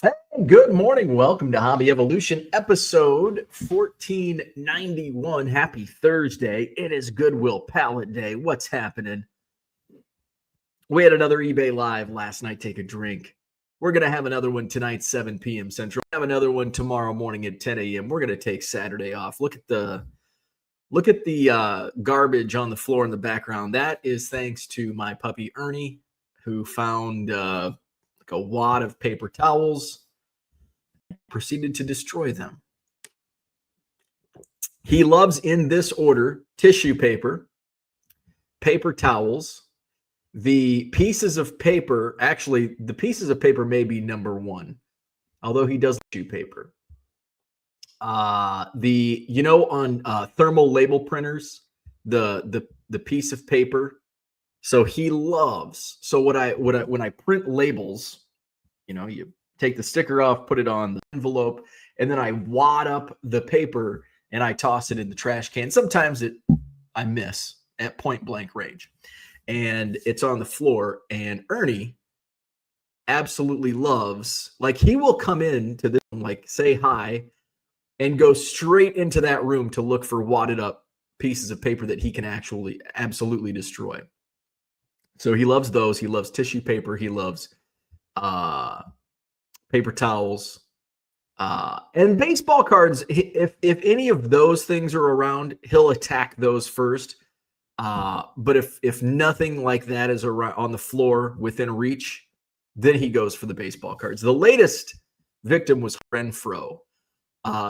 Hey, good morning. Welcome to Hobby Evolution, episode 1491. Happy Thursday. It is Goodwill Pallet Day. What's happening? We had another eBay Live last night. Take a drink. We're going to have another one tonight, 7 p.m. Central. Have another one tomorrow morning at 10 a.m. We're going to take Saturday off. Look at the garbage on the floor in the background. That is thanks to my puppy Ernie, who found a wad of paper towels, proceeded to destroy them. He loves, in this order, tissue paper, paper towels, the pieces of paper. Actually, the pieces of paper may be number one, although he does tissue paper. On thermal label printers, the piece of paper. So he loves. So when I print labels, you take the sticker off, put it on the envelope, and then I wad up the paper and I toss it in the trash can. Sometimes I miss at point blank range, and it's on the floor. And Ernie absolutely loves, he will come in to this, say hi, and go straight into that room to look for wadded up pieces of paper that he can absolutely destroy. So he loves those. He loves tissue paper. He loves paper towels, and baseball cards. If any of those things are around, he'll attack those first. But if nothing like that is around on the floor within reach, then he goes for the baseball cards. The latest victim was Renfro.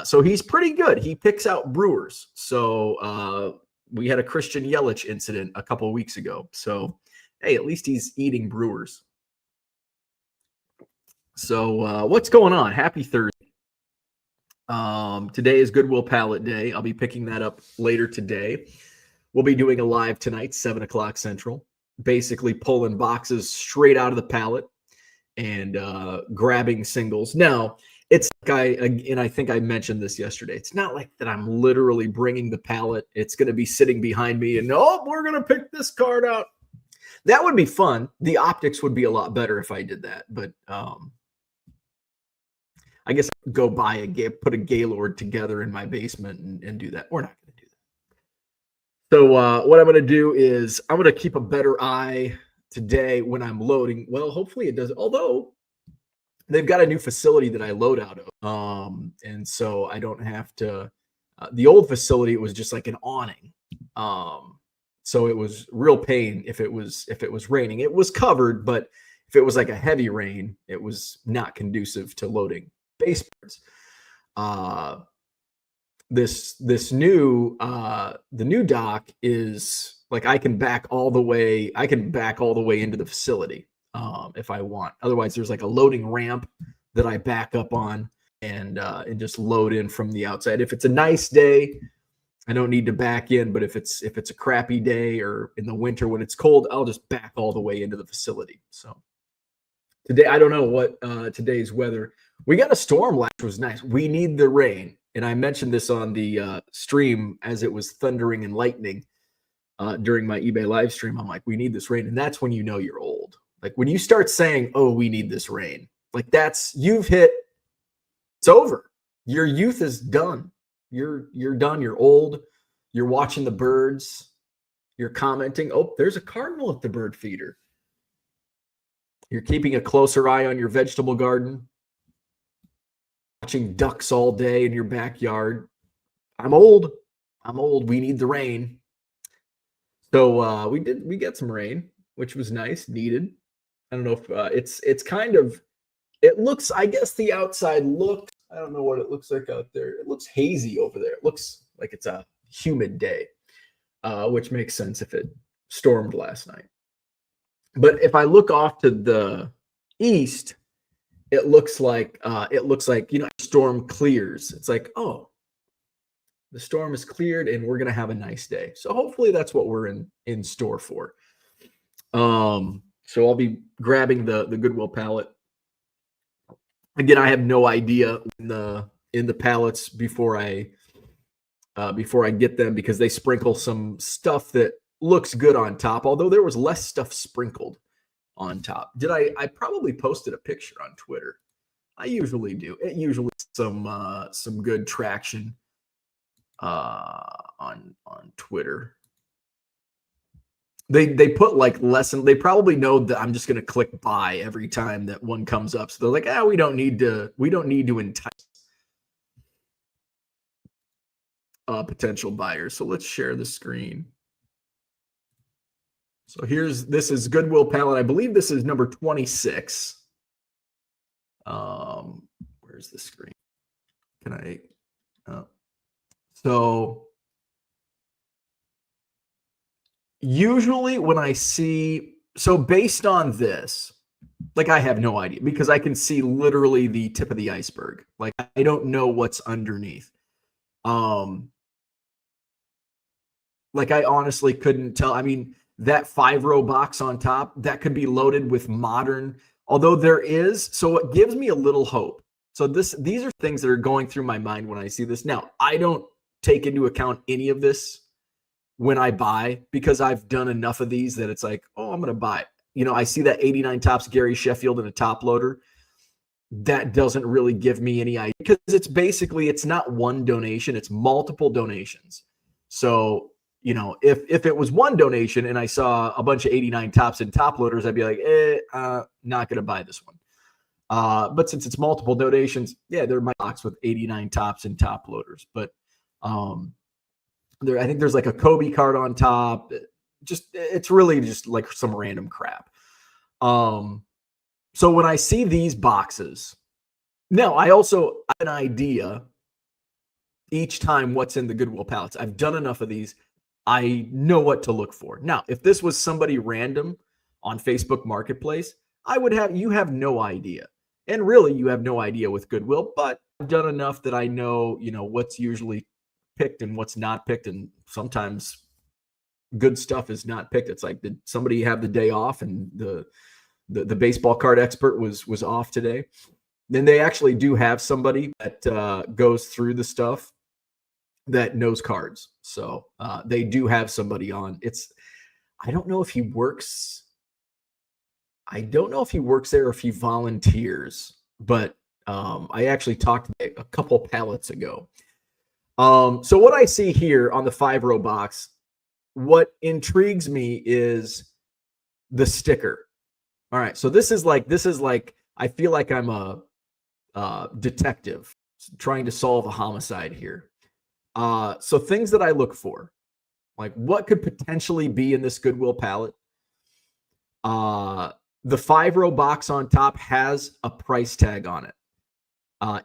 So he's pretty good. He picks out Brewers. So we had a Christian Yelich incident a couple of weeks ago. So, hey, at least he's eating Brewers. So what's going on? Happy Thursday. Today is Goodwill Pallet Day. I'll be picking that up later today. We'll be doing a live tonight, 7 o'clock Central, basically pulling boxes straight out of the pallet and grabbing singles. Now, it's I think I mentioned this yesterday. It's not like that I'm literally bringing the pallet. It's going to be sitting behind me and, we're going to pick this card out. That would be fun. The optics would be a lot better if I did that. But I guess I could go put a Gaylord together in my basement and do that. We're not going to do that. So what I'm going to do is I'm going to keep a better eye today when I'm loading. Well, hopefully it does. Although they've got a new facility that I load out of. And so I don't have to, the old facility, it was just like an awning. So it was real pain if it was raining. It was covered, but if it was like a heavy rain, it was not conducive to loading baseboards. The new dock is like I can back all the way into the facility if I want. Otherwise, there's like a loading ramp that I back up on and just load in from the outside. If it's a nice day, I don't need to back in, but if it's a crappy day or in the winter when it's cold, I'll just back all the way into the facility. So today, I don't know what today's weather. We got a storm last, which was nice. We need the rain. And I mentioned this on the stream as it was thundering and lightning during my eBay live stream. I'm like, we need this rain. And that's when you know you're old. Like when you start saying, oh, we need this rain, like it's over. Your youth is done. You're done. You're old. You're watching the birds. You're commenting. Oh, there's a cardinal at the bird feeder. You're keeping a closer eye on your vegetable garden. Watching ducks all day in your backyard. I'm old. We need the rain. So we get some rain, which was nice, needed. I don't know if it's kind of, it looks, I guess the outside looks, I don't know what it looks like out there. It looks hazy over there. It looks like it's a humid day, which makes sense if it stormed last night. But if I look off to the east, it looks like storm clears. It's like, oh, the storm is cleared and we're gonna have a nice day. So hopefully that's what we're in store for. So I'll be grabbing the Goodwill pallet. Again, I have no idea in the pallets before I get them, because they sprinkle some stuff that looks good on top, although there was less stuff sprinkled on top. I probably posted a picture on Twitter I usually do. It usually some good traction on Twitter. They put like lesson. They probably know that I'm just going to click buy every time that one comes up. So they're like, we don't need to entice potential buyers. So let's share the screen. So this is Goodwill Pallet. I believe this is number 26. Where's the screen? Can I? So usually when I see, so based on this, like I have no idea because I can see literally the tip of the iceberg. Like I don't know what's underneath. Like I honestly couldn't tell. I mean, that 5-row box on top, that could be loaded with modern, although there is, so it gives me a little hope. So these are things that are going through my mind when I see this. Now, I don't take into account any of this when I buy because I've done enough of these that it's like, oh, I'm going to buy it. You know, I see that 89 tops Gary Sheffield in a top loader. That doesn't really give me any idea because it's not one donation, it's multiple donations. So, you know, if it was one donation and I saw a bunch of 89 tops and top loaders, I'd be like, not going to buy this one. But since it's multiple donations, yeah, they're my box with 89 tops and top loaders. But I think there's like a Kobe card on top. It's really just like some random crap. So when I see these boxes, now I also have an idea each time what's in the Goodwill pallets. I've done enough of these. I know what to look for. Now, if this was somebody random on Facebook Marketplace, you have no idea. And really, you have no idea with Goodwill, but I've done enough that I know, you know, what's usually picked and what's not picked. And sometimes good stuff is not picked. It's like, did somebody have the day off and the baseball card expert was off today? Then they actually do have somebody that goes through the stuff that knows cards. So they do have somebody on. I don't know if he works. I don't know if he works there or if he volunteers, but I actually talked to him a couple pallets ago. So what I see here on the 5-row box, what intrigues me is the sticker. All right. So this is like, I feel like I'm a detective trying to solve a homicide here. So things that I look for, like what could potentially be in this Goodwill pallet. The 5-row box on top has a price tag on it.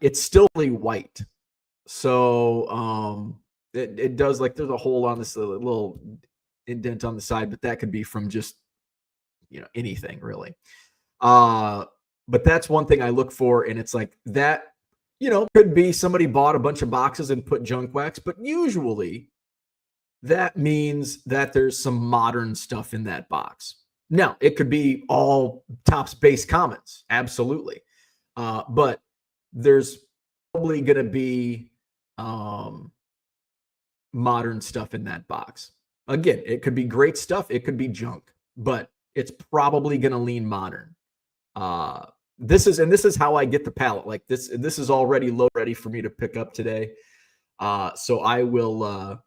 It's still white. So it does, like, there's a hole on this little indent on the side, but that could be from just, you know, anything really. But that's one thing I look for. And it's like that, you know, could be somebody bought a bunch of boxes and put junk wax, but usually that means that there's some modern stuff in that box. Now, it could be all Topps base comments, absolutely. But there's probably going to be modern stuff in that box. Again, it could be great stuff. It could be junk, but it's probably going to lean modern. This is how I get the pallet. Like this is already low ready for me to pick up today. So I will,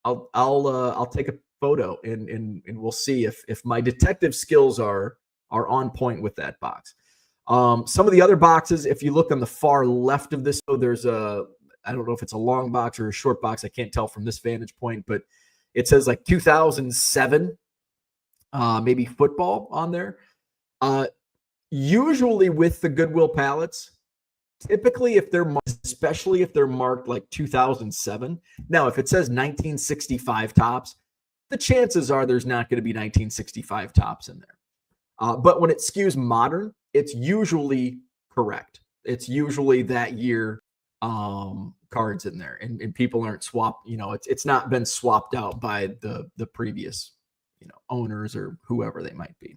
I'll take a photo and we'll see if my detective skills are on point with that box. Some of the other boxes, if you look on the far left of this, there's I don't know if it's a long box or a short box. I can't tell from this vantage point, but it says like 2007, maybe football on there. Usually with the Goodwill pallets, typically especially if they're marked like 2007. Now, if it says 1965 Topps, the chances are there's not going to be 1965 Topps in there. But when it skews modern, it's usually correct. It's usually that year cards in there, and people aren't swapped. You know, it's not been swapped out by the previous, you know, owners or whoever they might be.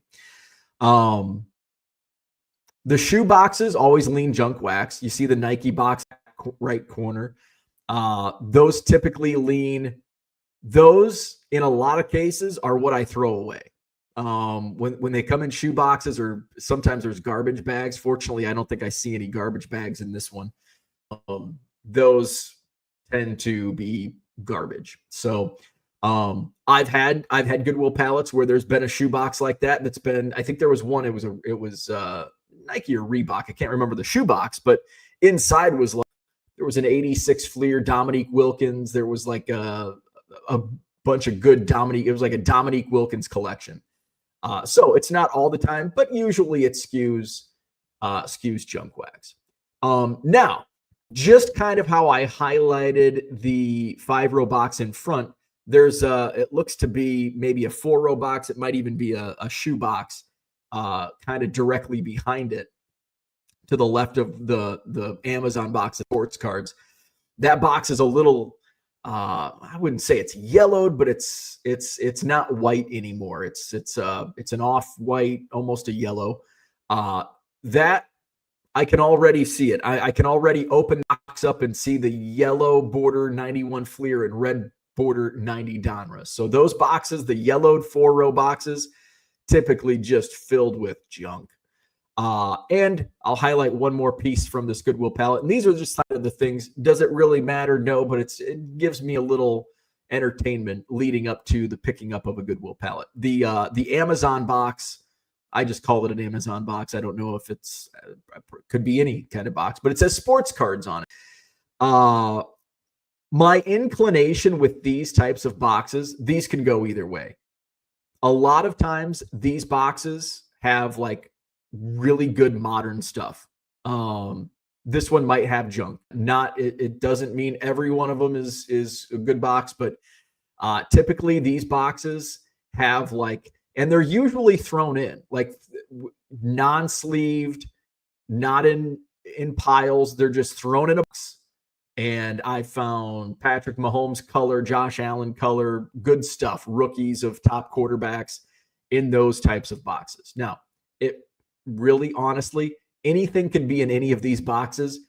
The shoe boxes always lean junk wax. You see the Nike box right corner. Those typically lean. Those, in a lot of cases, are what I throw away. When they come in shoe boxes, or sometimes there's garbage bags. Fortunately, I don't think I see any garbage bags in this one. Those tend to be garbage. So I've had Goodwill pallets where there's been a shoebox like that. That's been, I think there was one. It was Nike or Reebok. I can't remember the shoebox, but inside was like, there was an 86 Fleer Dominique Wilkins. There was like a bunch of good Dominique. It was like a Dominique Wilkins collection. So it's not all the time, but usually it skews junk wax. Now, just kind of how I highlighted the 5-row box in front, there's it looks to be maybe a 4-row box. It might even be a shoe box kind of directly behind it to the left of the Amazon box of sports cards. That box is a little, I wouldn't say it's yellowed, but it's not white anymore. It's an off-white, almost a yellow. That I can already see it. I can already open the box up and see the yellow border 91 Fleer and red border 90 Donruss. So those boxes, the yellowed 4-row boxes, typically just filled with junk. And I'll highlight one more piece from this Goodwill pallet. And these are just kind of the things. Does it really matter? No, but it gives me a little entertainment leading up to the picking up of a Goodwill pallet. The Amazon box, I just call it an Amazon box. I don't know if it's could be any kind of box, but it says sports cards on it. My inclination with these types of boxes, these can go either way. A lot of times these boxes have like really good modern stuff. This one might have junk. It doesn't mean every one of them is a good box, but typically these boxes have like, and they're usually thrown in like non-sleeved, not in piles. They're just thrown in a box. And I found Patrick Mahomes color, Josh Allen color, good stuff, rookies of top quarterbacks in those types of boxes. Now, it really, honestly, anything can be in any of these boxes,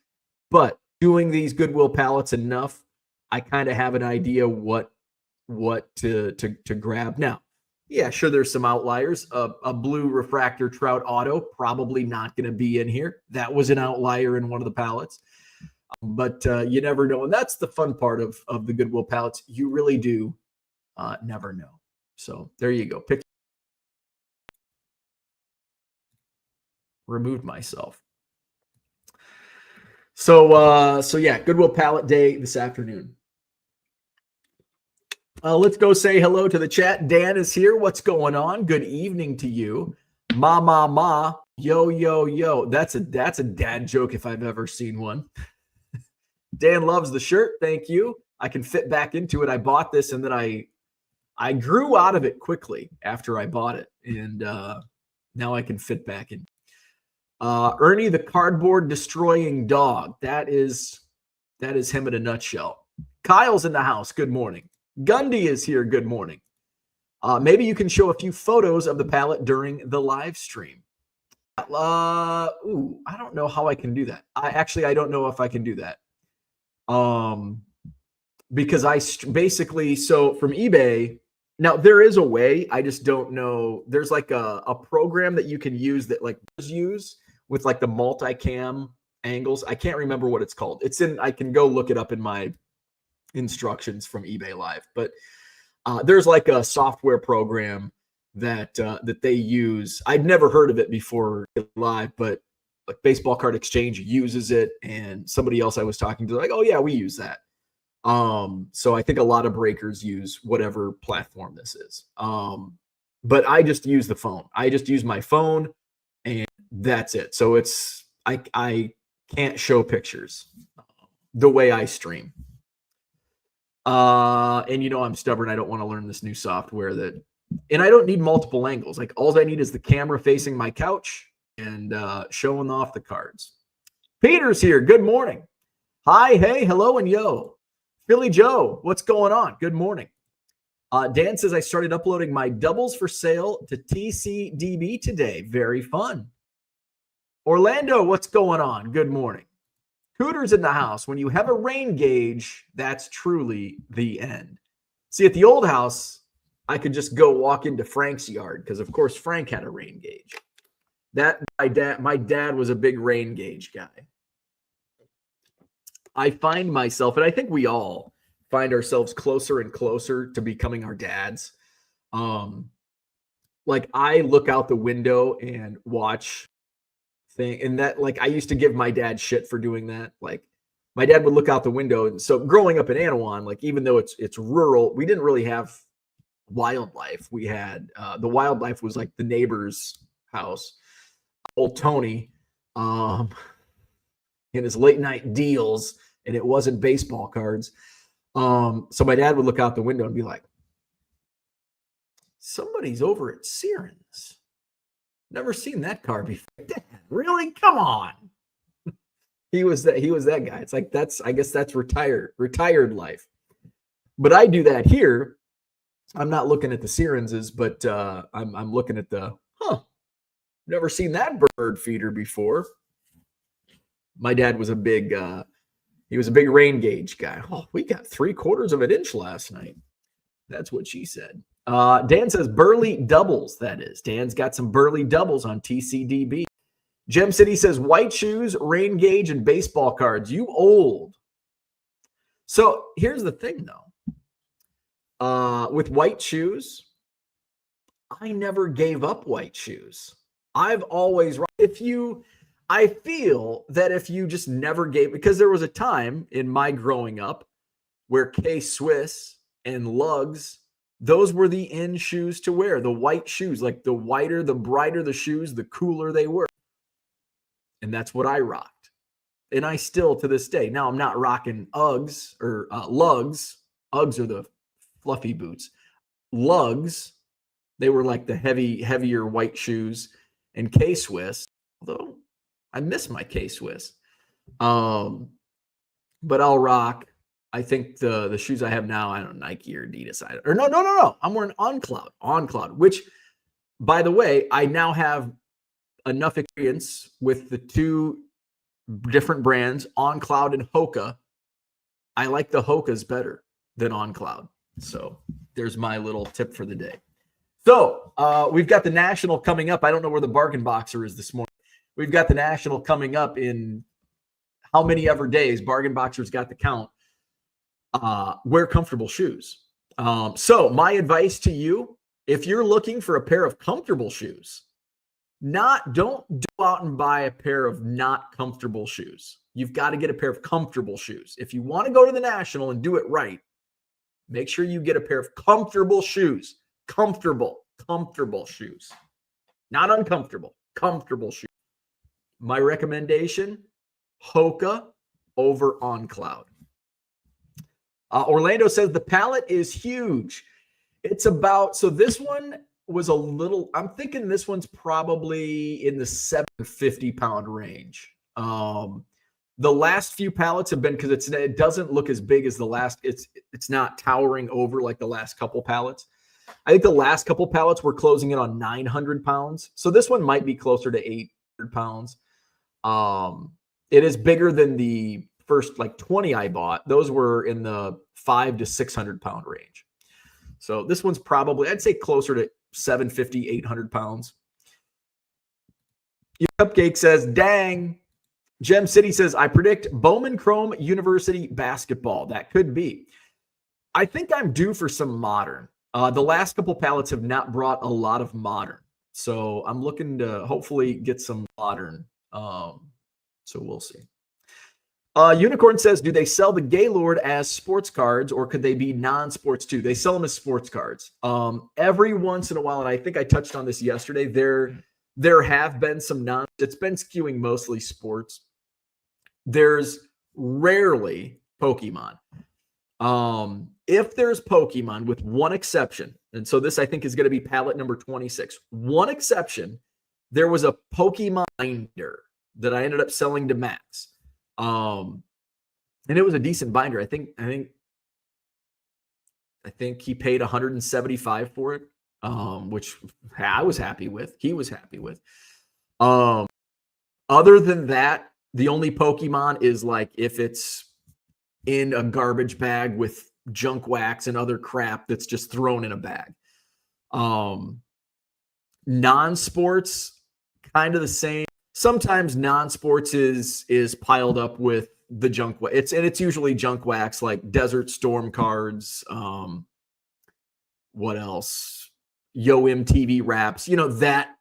but doing these Goodwill pallets enough, I kind of have an idea what to grab. Now, yeah, sure, there's some outliers. A blue refractor Trout auto, probably not going to be in here. That was an outlier in one of the pallets. But you never know. And that's the fun part of the Goodwill pallets. You really do never know. So there you go. Removed myself. So yeah, Goodwill pallet day this afternoon. Let's go say hello to the chat. Dan is here. What's going on? Good evening to you. Ma. Yo, yo, yo. That's a dad joke if I've ever seen one. Dan loves the shirt. Thank you. I can fit back into it. I bought this and then I grew out of it quickly after I bought it. And now I can fit back in. Ernie the cardboard destroying dog. That is him in a nutshell. Kyle's in the house. Good morning. Gundy is here. Good morning. Maybe you can show a few photos of the pallet during the live stream. I don't know how I can do that. I don't know if I can do that. Because I basically, so from eBay, now there is a way, I just don't know. There's like a program that you can use that like use with like the multicam angles. I can't remember what it's called. I can go look it up in my instructions from eBay Live, but there's like a software program that they use. I'd never heard of it before live, but like Baseball Card Exchange uses it, and somebody else I was talking to, like, oh yeah, we use that. So I think a lot of breakers use whatever platform this is. But I just use the phone. I just use my phone, and that's it. So I can't show pictures the way I stream. And I'm stubborn. I don't want to learn this new software and I don't need multiple angles. Like all I need is the camera facing my couch and showing off the cards. Peter's here. Good morning. Hi, hey, hello, and yo. Philly Joe, what's going on? Good morning. Dan says I started uploading my doubles for sale to TCDB today. Very fun. Orlando, what's going on? Good morning. Cooter's in the house. When you have a rain gauge, that's truly the end. See, at the old house, I could just go walk into Frank's yard because, of course, Frank had a rain gauge. My dad was a big rain gauge guy. I find myself, and I think we all find ourselves closer and closer to becoming our dads. Like I look out the window and watch and that, like, I used to give my dad shit for doing that. Like my dad would look out the window. And so growing up in Anawan, like even though it's rural, we didn't really have wildlife. We had the wildlife was like the neighbor's house, old Tony, in his late night deals, and it wasn't baseball cards. So my dad would look out the window and be like, somebody's over at Searon's. Never seen that car before. Dad, really? Come on. He was that guy. It's like I guess that's retired life. But I do that here. I'm not looking at the Searon's, but I'm looking at never seen that bird feeder before. My dad was a big rain gauge guy. Oh, we got 3/4 of an inch last night. That's what she said. Dan says Burley doubles. That is, Dan's got some Burley doubles on TCDB. Gem City says white shoes, rain gauge, and baseball cards. You old. So here's the thing, though. With white shoes, I never gave up white shoes. I've always, I feel that if you just never because there was a time in my growing up where K-Swiss and Lugs, those were the in shoes to wear, the white shoes. Like the whiter, the brighter the shoes, the cooler they were. And that's what I rocked. And I still, to this day, now I'm not rocking Uggs or Lugs. Uggs are the fluffy boots. Lugs, they were like the heavier white shoes. And K-Swiss, although I miss my K-Swiss. But I'll rock, I think the shoes I have now, I don't know, Nike or Adidas. No. I'm wearing On Cloud, which, by the way, I now have enough experience with the two different brands, On Cloud and Hoka. I like the Hokas better than On Cloud. So there's my little tip for the day. So we've got the National coming up. I don't know where the bargain boxer is this morning. We've got the National coming up in how many ever days. Bargain Boxer's got the count. Wear comfortable shoes. So my advice to you, if you're looking for a pair of comfortable shoes, don't go out and buy a pair of not comfortable shoes. You've got to get a pair of comfortable shoes. If you want to go to the National and do it right, make sure you get a pair of comfortable shoes. Comfortable shoes. Not uncomfortable. Comfortable shoes. My recommendation, Hoka over On Cloud. Orlando says the pallet is huge. It's about, so this one was a little, I'm thinking this one's probably in the 750-pound range. The last few pallets have been, because it doesn't look as big as the last, it's not towering over like the last couple pallets. I think the last couple pallets were closing in on 900 pounds. So this one might be closer to 800 pounds. It is bigger than the first like 20 I bought. Those were in the 500 to 600 pound range. So this one's probably, I'd say closer to 750, 800 pounds. Your Cupcake says, dang. Gem City says, I predict Bowman Chrome University basketball. That could be. I think I'm due for some modern. The last couple pallets have not brought a lot of modern. So I'm looking to hopefully get some modern. So we'll see. Unicorn says, do they sell the Gaylord as sports cards or could they be non-sports too? They sell them as sports cards. Every once in a while, and I think I touched on this yesterday, there have been some it's been skewing mostly sports. There's rarely Pokemon. If there's Pokemon, with one exception, and so this I think is going to be pallet number 26. One exception, there was a Pokemon binder that I ended up selling to Max. And it was a decent binder. I think he paid $175 for it, which I was happy with. He was happy with. Other than that, the only Pokemon is like if it's in a garbage bag with junk wax and other crap that's just thrown in a bag. Non-sports, kind of the same. Sometimes non-sports is piled up with the junk. It's usually junk wax like Desert Storm cards. What else? Yo MTV Raps. That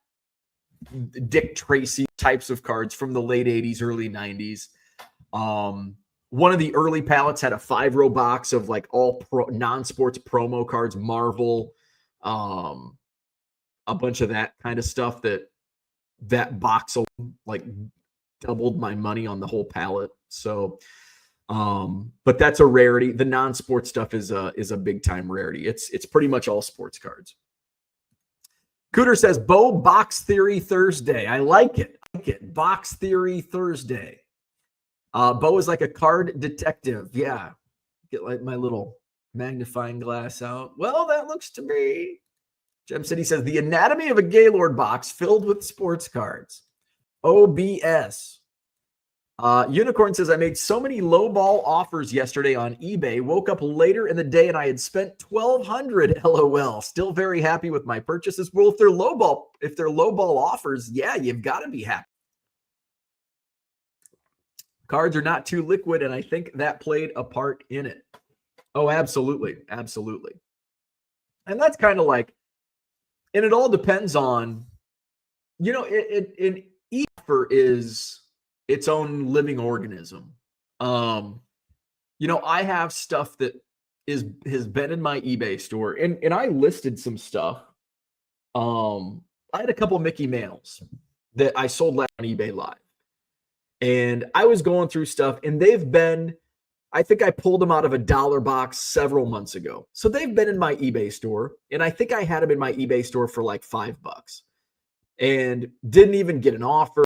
Dick Tracy types of cards from the late 80s, early 90s. One of the early pallets had a 5-row box of like all non-sports promo cards, Marvel, a bunch of that kind of stuff. That box like doubled my money on the whole pallet. So, but that's a rarity. The non-sports stuff is a big time rarity. It's pretty much all sports cards. Cooter says, Bo, Box Theory Thursday. I like it. Box Theory Thursday. Bo is like a card detective. Yeah. Get like my little magnifying glass out. Well, that looks to me. Gem City says, the anatomy of a Gaylord box filled with sports cards. OBS. Unicorn says, I made so many lowball offers yesterday on eBay. Woke up later in the day and I had spent $1,200. LOL. Still very happy with my purchases. Well, if they're lowball offers, yeah, you've got to be happy. Cards are not too liquid, and I think that played a part in it. Oh, absolutely. Absolutely. And that's kind of like, and it all depends on, each offer is its own living organism. I have stuff that has been in my eBay store, and I listed some stuff. I had a couple Mickey Mantles that I sold last on eBay Live. And I was going through stuff, and I think I pulled them out of a dollar box several months ago. So they've been in my eBay store, and I think I had them in my eBay store for like $5 and didn't even get an offer.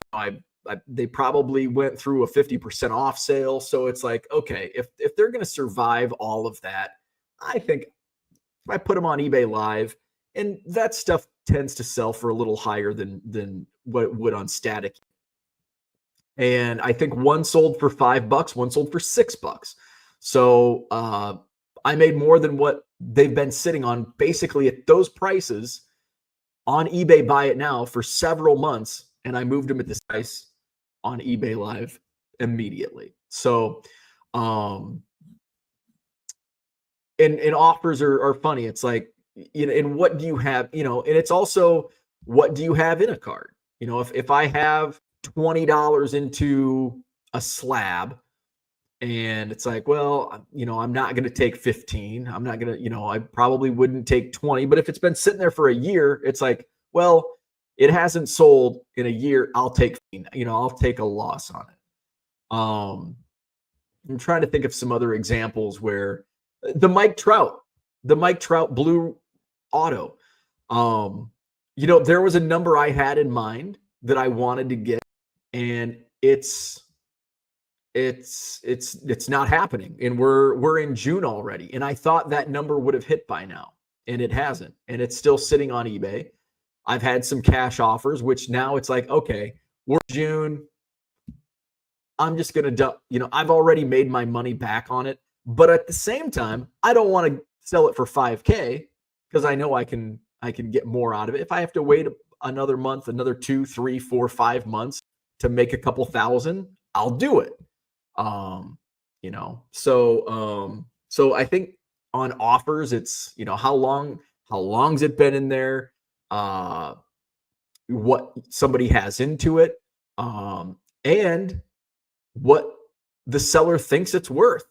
They probably went through a 50% off sale. So it's like, okay, if they're going to survive all of that, I think if I put them on eBay Live, and that stuff tends to sell for a little higher than what it would on static. And I think one sold for $5, one sold for $6. So I made more than what they've been sitting on basically at those prices on eBay Buy It Now for several months. And I moved them at this price on eBay Live immediately. So, and offers are funny. It's like, and what do you have, and it's also, what do you have in a card? If I have $20 into a slab and it's like, well, I'm not going to take 15. I'm not going to, I probably wouldn't take 20, but if it's been sitting there for a year, it's like, well, it hasn't sold in a year. I'll take a loss on it. I'm trying to think of some other examples where the Mike Trout blue auto, there was a number I had in mind that I wanted to get, and it's not happening. And we're in June already. And I thought that number would have hit by now, and it hasn't. And it's still sitting on eBay. I've had some cash offers, which now it's like, okay, we're June. I'm just going to, I've already made my money back on it. But at the same time, I don't want to sell it for $5,000 because I know I can get more out of it. If I have to wait another month, another 2, 3, 4, 5 months to make a couple thousand, I'll do it. So I think on offers, it's, how long's it been in there? What somebody has into it, and what the seller thinks it's worth.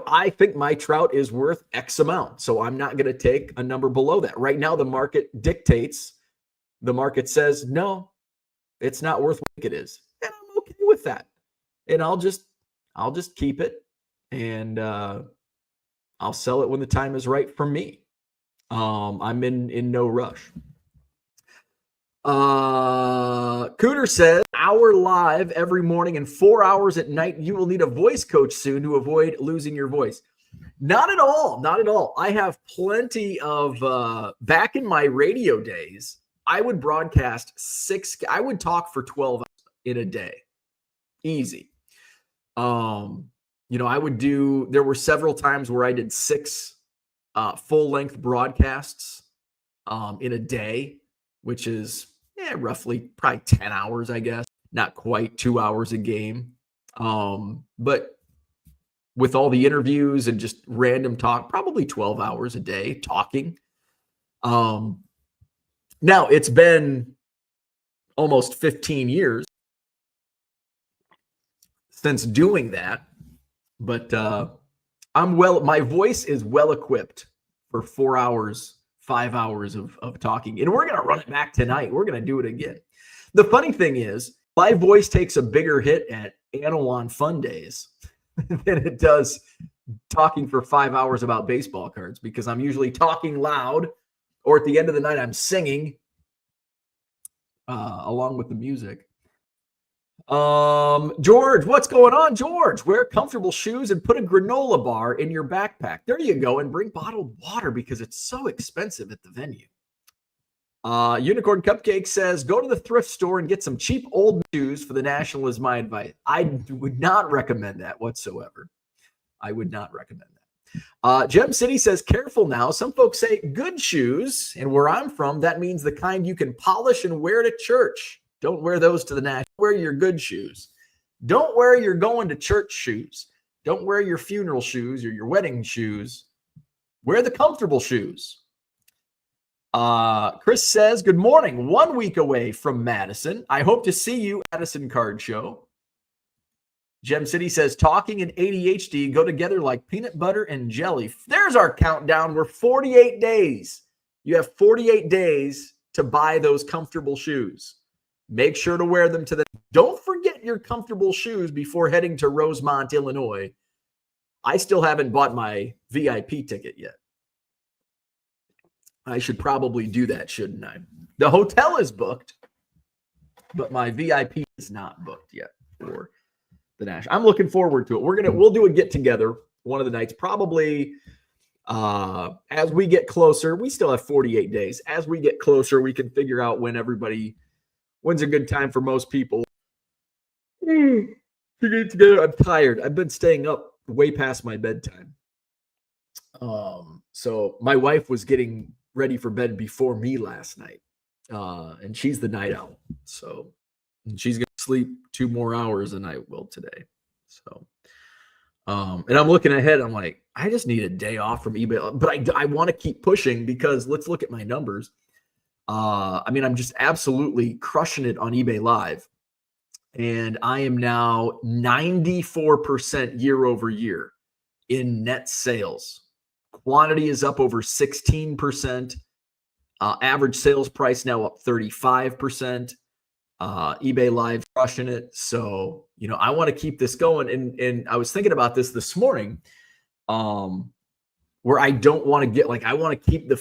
I think my Trout is worth X amount, so I'm not going to take a number below that. Right now, the market says, no, it's not worth what it is. And I'm okay with that. And I'll just keep it, and I'll sell it when the time is right for me. I'm in no rush. Cooter says, hour live every morning and 4 hours at night. You will need a voice coach soon to avoid losing your voice. Not at all. I have plenty of, back in my radio days, I would broadcast I would talk for 12 hours in a day. Easy. There were several times where I did 6 full length broadcasts in a day, which is roughly probably 10 hours, I guess. Not quite 2 hours a game. But with all the interviews and just random talk, probably 12 hours a day talking. Now it's been almost 15 years since doing that, but my voice is well equipped for 4 hours, 5 hours of talking. And we're going to run it back tonight. We're going to do it again. The funny thing is, my voice takes a bigger hit at Anawan Fun Days than it does talking for 5 hours about baseball cards, because I'm usually talking loud, or at the end of the night, I'm singing along with the music. George, what's going on, George? Wear comfortable shoes and put a granola bar in your backpack. There you go. And bring bottled water because it's so expensive at the venue. Unicorn Cupcake says, go to the thrift store and get some cheap old shoes for the National is my advice. I would not recommend that whatsoever. I would not recommend that. Gem City says, careful now. Some folks say good shoes. And where I'm from, that means the kind you can polish and wear to church. Don't wear those to the National. Wear your good shoes. Don't wear your going to church shoes. Don't wear your funeral shoes or your wedding shoes. Wear the comfortable shoes. Chris says, good morning. 1 week away from Madison. I hope to see you at Madison Card Show. Gem City says, talking and ADHD go together like peanut butter and jelly. There's our countdown. We're 48 days. You have 48 days to buy those comfortable shoes. Make sure to wear them to the... Don't forget your comfortable shoes before heading to Rosemont, Illinois. I still haven't bought my VIP ticket yet. I should probably do that, shouldn't I? The hotel is booked, but my VIP is not booked yet for the National. I'm looking forward to it. We'll do a get together one of the nights, probably as we get closer. We still have 48 days. As we get closer, we can figure out when's a good time for most people to get together. I'm tired. I've been staying up way past my bedtime. So my wife was getting ready for bed before me last night. And she's the night owl. So she's going to sleep 2 more hours than I will today. So, and I'm looking ahead. I'm like, I just need a day off from eBay, but I want to keep pushing because let's look at my numbers. I'm just absolutely crushing it on eBay Live. And I am now 94% year over year in net sales. Quantity is up over 16%. Average sales price now up 35%. eBay Live crushing it. So, I want to keep this going. And I was thinking about this morning, where I don't want to get I want to keep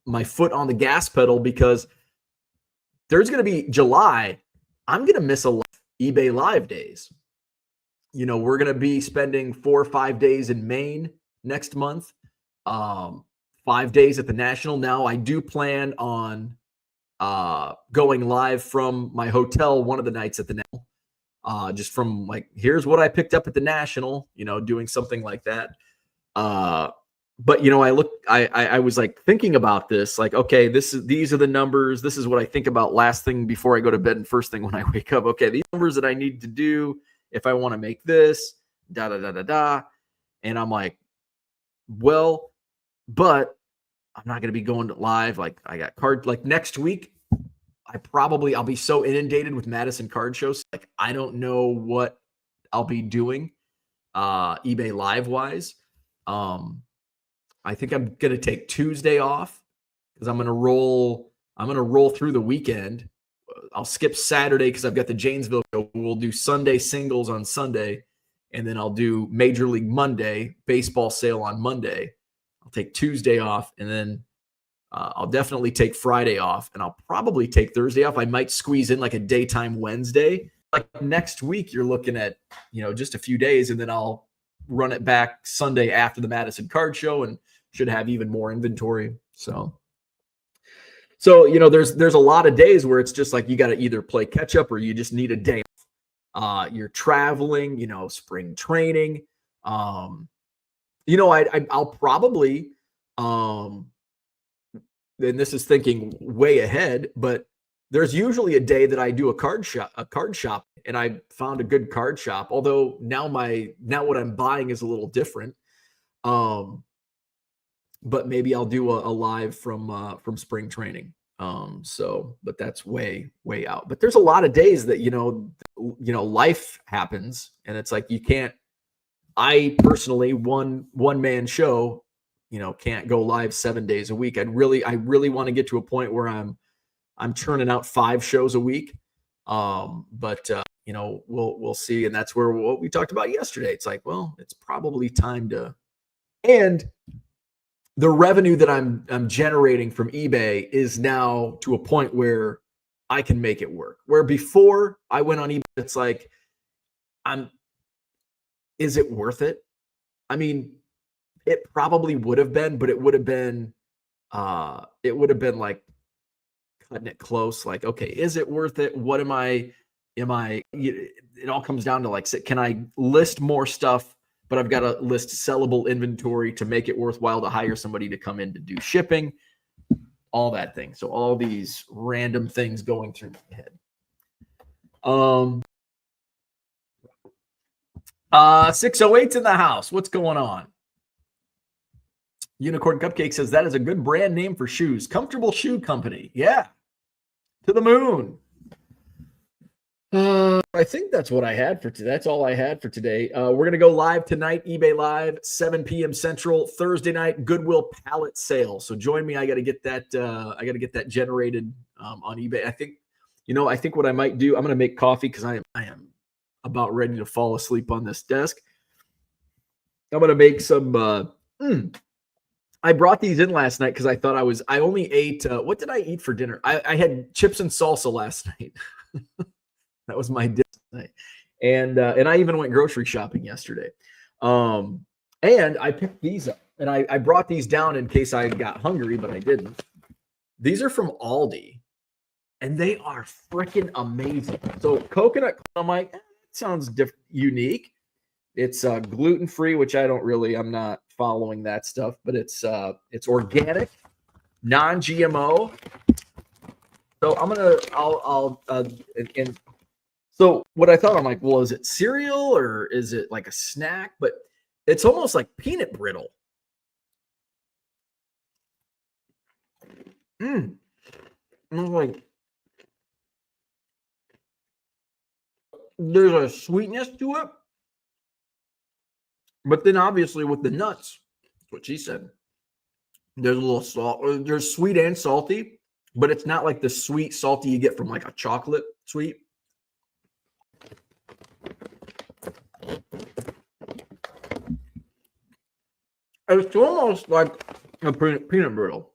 my foot on the gas pedal because there's going to be July. I'm going to miss a lot of eBay Live days. We're going to be spending 4 or 5 days in Maine next month. 5 days at the National. Now I do plan on going live from my hotel one of the nights at the National. Just from here's what I picked up at the National, doing something like that. But I was thinking about this, okay, these are the numbers. This is what I think about last thing before I go to bed and first thing when I wake up. Okay, these numbers that I need to do if I want to make this, And I'm like, well, but I'm not going to be going to live. I got card next week. I'll be so inundated with Madison card shows. I don't know what I'll be doing eBay Live wise. I think I'm going to take Tuesday off because I'm going to roll through the weekend. I'll skip Saturday because I've got the Janesville show. We'll do Sunday singles on Sunday, and then I'll do Major League Monday, baseball sale on Monday. I'll take Tuesday off, and then I'll definitely take Friday off, and I'll probably take Thursday off. I might squeeze in a daytime Wednesday. Next week, you're looking at, just a few days, and then I'll run it back Sunday after the Madison card show and should have even more inventory. So there's a lot of days where it's just you got to either play catch up or you just need a day off. You're traveling, spring training. I'll probably, and this is thinking way ahead, but there's usually a day that I do a card shop, and I found a good card shop. Although now what I'm buying is a little different. But maybe I'll do a live from spring training. But that's way out. But there's a lot of days that life happens, and it's like you can't. I personally one man show, can't go live 7 days a week. I really want to get to a point where I'm churning out 5 shows a week. But we'll see. And that's where what we talked about yesterday. It's like, well, it's probably time to, and the revenue that I'm generating from eBay is now to a point where I can make it work. Where before I went on eBay, it's like, is it worth it? I mean, it probably would have been, but it would have been like cutting it close. Like, okay, is it worth it? What am I, it all comes down to like, can I list more stuff, but I've got to list sellable inventory to make it worthwhile to hire somebody to come in to do shipping, all that thing. So all these random things going through my head. 608's in the house. What's going on? Unicorn Cupcake says that is a good brand name for shoes. Comfortable Shoe Company. Yeah. To the moon. I think that's what I had for today. That's all I had for today. We're going to go live tonight, eBay Live, 7 p.m. Central, Thursday night, Goodwill Pallet sale. So join me. I got to get that generated on eBay. I think what I might do, I'm going to make coffee because I am about ready to fall asleep on this desk. I'm going to make some I brought these in last night because I thought I only ate what did I eat for dinner? I had chips and salsa last night. That was my dinner night. And I even went grocery shopping yesterday. And I picked these up, and I brought these down in case I got hungry, but I didn't. These are from Aldi, and they are freaking amazing. So coconut, I'm like, that sounds unique. It's gluten-free, which I'm not following that stuff, but it's organic, non-GMO. So so what I thought, I'm like, well, is it cereal or is it like a snack? But it's almost like peanut brittle. I'm like, there's a sweetness to it. But then obviously with the nuts, that's what she said. There's a little salt. There's sweet and salty, but it's not like the sweet salty you get from like a chocolate sweet. It's almost like a peanut brittle,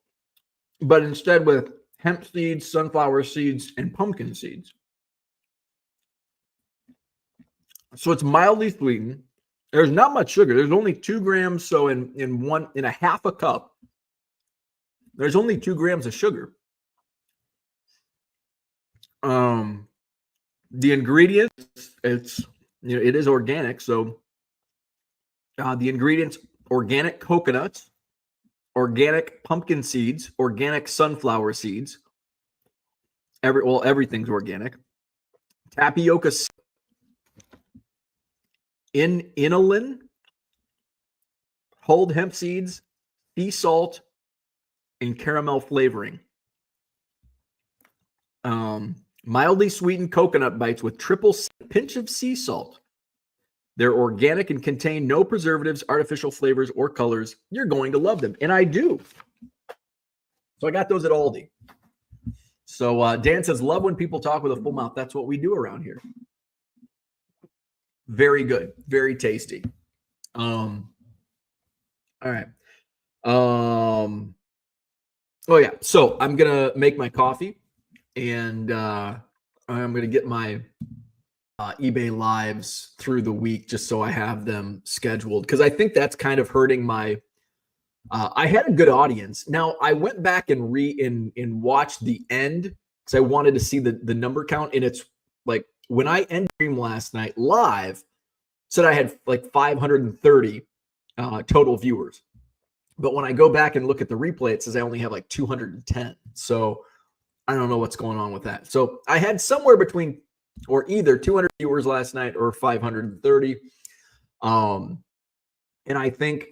but instead with hemp seeds, sunflower seeds, and pumpkin seeds. So it's mildly sweetened. There's not much sugar. There's only 2 grams. So in a half a cup, there's only 2 grams of sugar. The ingredients, it is organic. So the ingredients: organic coconuts, organic pumpkin seeds, organic sunflower seeds. Everything's organic. Tapioca, inulin, whole hemp seeds, sea salt, and caramel flavoring. Mildly sweetened coconut bites with triple pinch of sea salt. They're organic and contain no preservatives, artificial flavors, or colors. You're going to love them. And I do. So I got those at Aldi. So Dan says, love when people talk with a full mouth. That's what we do around here. Very good. Very tasty. All right. Oh yeah. So I'm going to make my coffee, and I'm going to get my eBay lives through the week just so I have them scheduled, because I think that's kind of hurting my I had a good audience. Now I went back and watched the end because I wanted to see the number count, and it's like when I end stream last night live, said I had like 530 total viewers. But when I go back and look at the replay, it says I only have like 210. So I don't know what's going on with that. So I had somewhere between or either 200 viewers last night or 530. And I think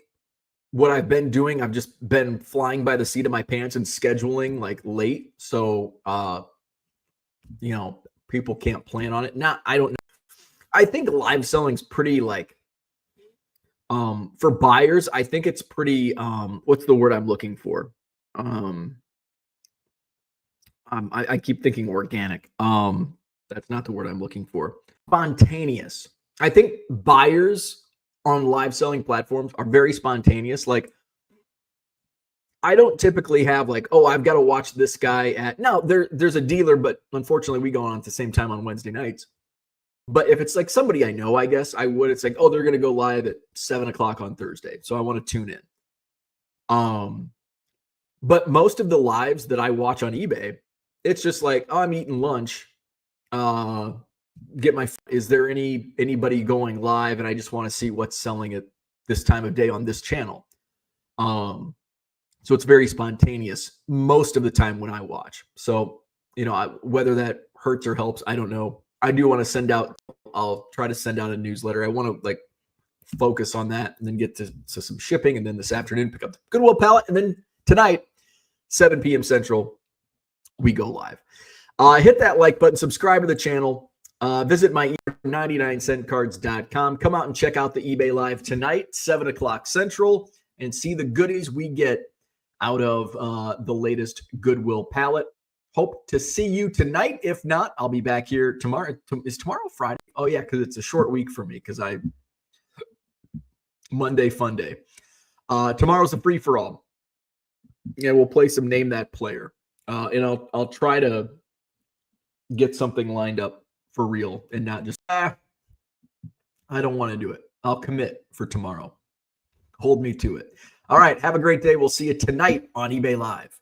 what I've been doing, I've just been flying by the seat of my pants and scheduling like late. So, people can't plan on it. I don't know. I think live selling's pretty like, for buyers, I think it's pretty, what's the word I'm looking for? I keep thinking organic. That's not the word I'm looking for. Spontaneous. I think buyers on live selling platforms are very spontaneous. Like, I don't typically have like, oh, I've got to watch this guy there's a dealer, but unfortunately we go on at the same time on Wednesday nights. But if it's like somebody I know, I guess I would. It's like, oh, they're going to go live at 7:00 on Thursday, so I want to tune in. But most of the lives that I watch on eBay, it's just like, oh, I'm eating lunch. Is there anybody going live? And I just want to see what's selling at this time of day on this channel. So it's very spontaneous most of the time when I watch. So, whether that hurts or helps, I don't know. I do want to I'll try to send out a newsletter. I want to like focus on that and then get to some shipping. And then this afternoon, pick up the Goodwill Pallet. And then tonight, 7 p.m. Central, we go live. Hit that like button, subscribe to the channel, visit my 99centcards.com. Come out and check out the eBay Live tonight, 7:00 Central, and see the goodies we get out of the latest Goodwill Pallet. Hope to see you tonight. If not, I'll be back here tomorrow. Is tomorrow Friday? Oh, yeah, because it's a short week for me because Monday fun day. Tomorrow's a free-for-all. Yeah, we'll play some Name That Player. And I'll try to get something lined up for real and not just, I don't want to do it. I'll commit for tomorrow. Hold me to it. All right. Have a great day. We'll see you tonight on eBay Live.